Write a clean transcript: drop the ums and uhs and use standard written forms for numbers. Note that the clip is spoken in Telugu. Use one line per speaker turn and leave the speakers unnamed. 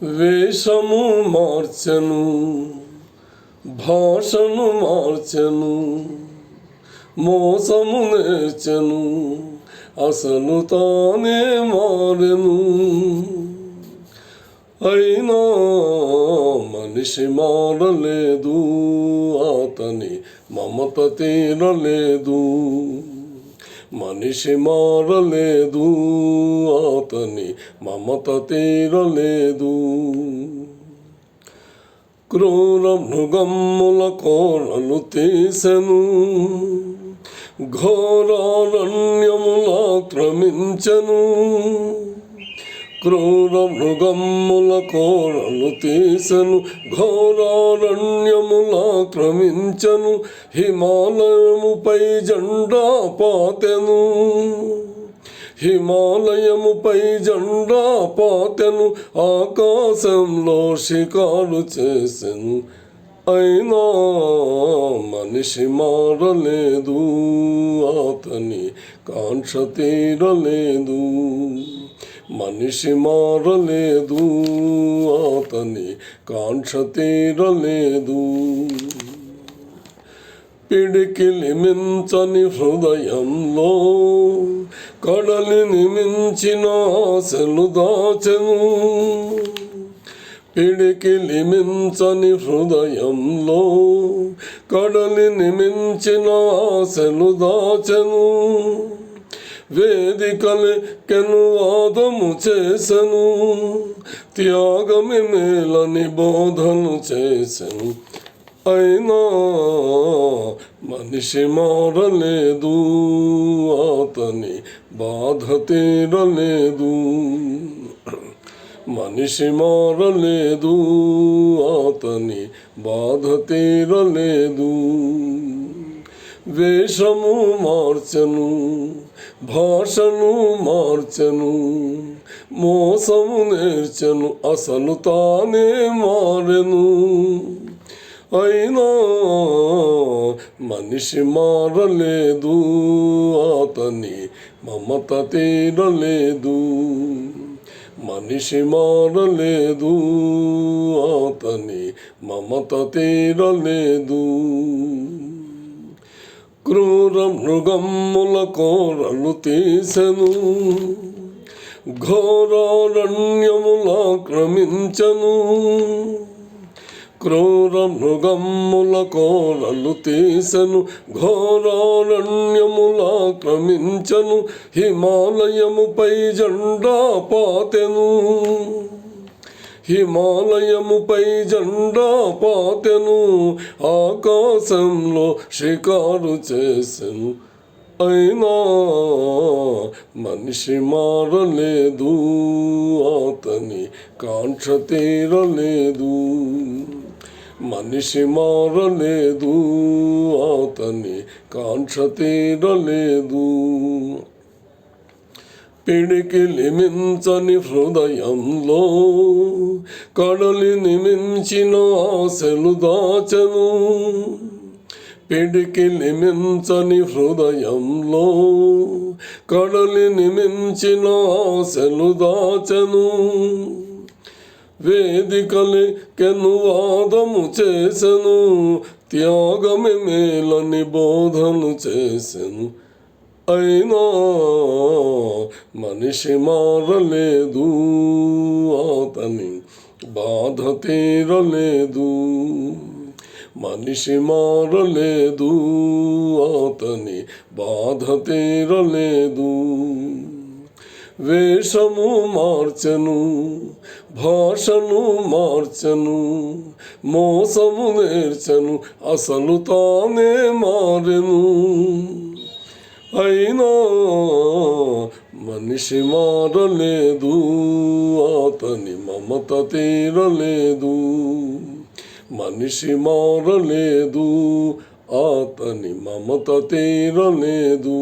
వేషము మార్చెను, భాషను మార్చెను, మోసము నేర్చెను, అసలు తానే మారెను. అయినా మనిషి మారలేదు, అతని మమత తీరలేదు. మనిషి మారలేదు, అతని మమత తీరలేదు. క్రూర మృగమ్ముల కోరలు తీసెను, ఘోరారణ్యముల క్రమించెను. క్రూర మృగమ్ముల కోరలు తీసెను, ఘోరారణ్యముల క్రమించెను. హిమాలయముపై జెండా పాతెను, హిమాలయముపై జెండా పాతెను. ఆకాశంలో షికారు చేసెను, అయినా మనిషి మారలేదు, అతని కాంక్ష తీరలేదు. మనిషి మారలేదు, అతని కాంక్ష తీరలేదు. పిడికిలి మించని హృదయంలో కడలిని మించిన ఆశలు దాచెను. పిడికిలి మించని హృదయంలో కడలిని మించిన ఆశలు దాచెను. వేదికలెక్కెను, వాదము చేసెను, త్యాగమే మేలని బోధను చేసెను. అయినా మనిషి మారలేదు, అతని బాధ తీరలేదు. మనిషి మారలేదు, అతని బాధ తీరలేదు. వేషము మార్చెను, భాషను మార్చెను, మోసము నేర్చెను, అసలు తానే మారెను. అయినా మనిషి మారలేదు, అతని మమత తీరలేదు. మనిషి మారలేదు, అతని మమత తీరలేదు. క్రూర మృగమ్ముల కోరలు తీసెను, ఘోరారణ్యముల క్రమించెను. క్రూర మృగమ్ముల కోరలు తీసెను, ఘోరారణ్యముల క్రమించెను. హిమాలయముపై జెండా పాతెను, హిమాలయముపై జెండా పాతెను. ఆకాశంలో షికారు చేసెను, అయినా మనిషి మారలేదు, అతని కాంక్ష తీరలేదు. మనిషి మారలేదు, అతని కాంక్ష తీరలేదు. పిడికిలి మించని హృదయంలో కడలిని మించిన ఆశలు దాచెను. పిడికిలి మించని హృదయంలో కడలిని మించిన ఆశలు దాచెను. వేదికలెక్కెను, వాదము చేసెను, త్యాగమే మేలని బోధను చేసెను. అయినా మనిషి మారలేదు, అతని బాధ తీరలేదు. మనిషి మారలేదు, అతని బాధ తీరలేదు. వేషము మార్చెను, భాషను మార్చెను, మోసము నేర్చెను, అసలు తానే మారెను. అయినా మనిషి మారలేదు, అతని మమత తీరలేదు. మనిషి మారలేదు, అతని మమత తీరలేదు.